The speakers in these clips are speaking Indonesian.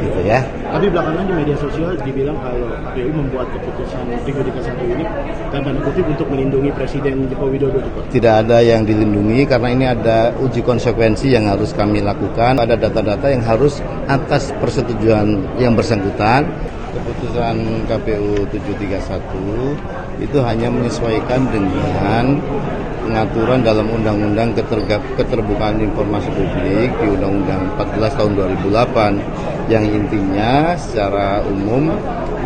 gitu ya. Tapi belakangan di media sosial dibilang kalau KPU membuat keputusan 331 ini dan tanda kutip untuk melindungi Presiden Joko Widodo. Tidak ada yang dilindungi karena ini ada uji konsekuensi yang harus kami lakukan. Ada data-data yang harus atas persetujuan yang bersangkutan. Keputusan KPU 731 itu hanya menyesuaikan dengan pengaturan dalam Undang-Undang Keterbukaan Informasi Publik di Undang-Undang 14 tahun 2008 yang intinya secara umum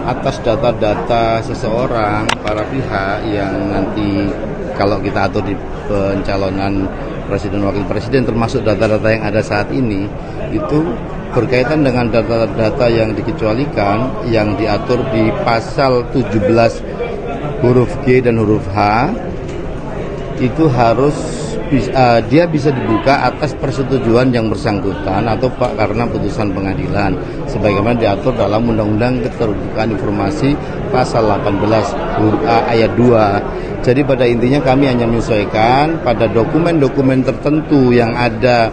atas data-data seseorang, para pihak yang nanti kalau kita atur di pencalonan Presiden Wakil Presiden termasuk data-data yang ada saat ini itu berkaitan dengan data-data yang dikecualikan yang diatur di pasal 17 huruf G dan huruf H itu harus dia bisa dibuka atas persetujuan yang bersangkutan atau karena putusan pengadilan sebagaimana diatur dalam Undang-Undang Keterbukaan Informasi pasal 18 huruf A ayat 2. Jadi pada intinya kami hanya menyesuaikan pada dokumen-dokumen tertentu yang ada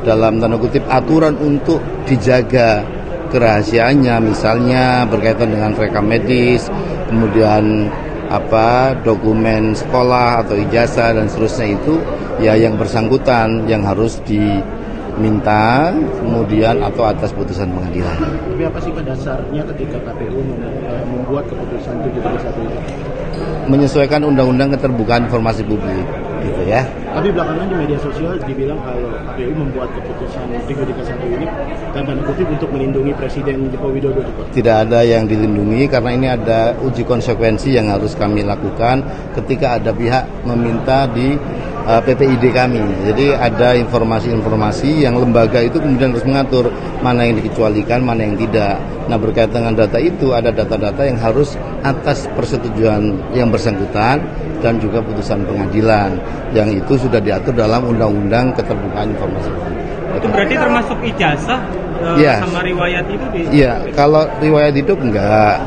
dalam tanda kutip aturan untuk dijaga kerahasiaannya, misalnya berkaitan dengan rekam medis, kemudian dokumen sekolah atau ijazah dan seterusnya itu ya yang bersangkutan yang harus diminta kemudian atau atas putusan pengadilan. Tapi apa sih dasarnya ketika KPU membuat keputusan 731 itu? Menyesuaikan Undang-Undang Keterbukaan Informasi Publik gitu ya. Tapi belakangan di media sosial dibilang kalau KPU membuat keputusan 331 ini dan tanda kutip untuk melindungi Presiden Joko Widodo. Tidak ada yang dilindungi karena ini ada uji konsekuensi yang harus kami lakukan ketika ada pihak meminta di PPID kami. Jadi ada informasi-informasi yang lembaga itu kemudian harus mengatur mana yang dikecualikan, mana yang tidak. Nah berkaitan dengan data itu ada data-data yang harus atas persetujuan yang bersangkutan dan juga putusan pengadilan yang itu sudah diatur dalam Undang-Undang Keterbukaan Informasi Publik. Itu berarti termasuk ijazah sama riwayat itu? Iya, kalau riwayat hidup enggak.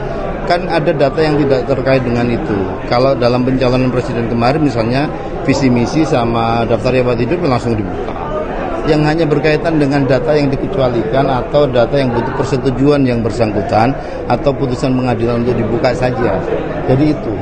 Kan ada data yang tidak terkait dengan itu. Kalau dalam pencalonan presiden kemarin misalnya visi misi sama daftar riwayat hidup langsung dibuka. Yang hanya berkaitan dengan data yang dikecualikan atau data yang butuh persetujuan yang bersangkutan atau putusan pengadilan untuk dibuka saja. Jadi itu.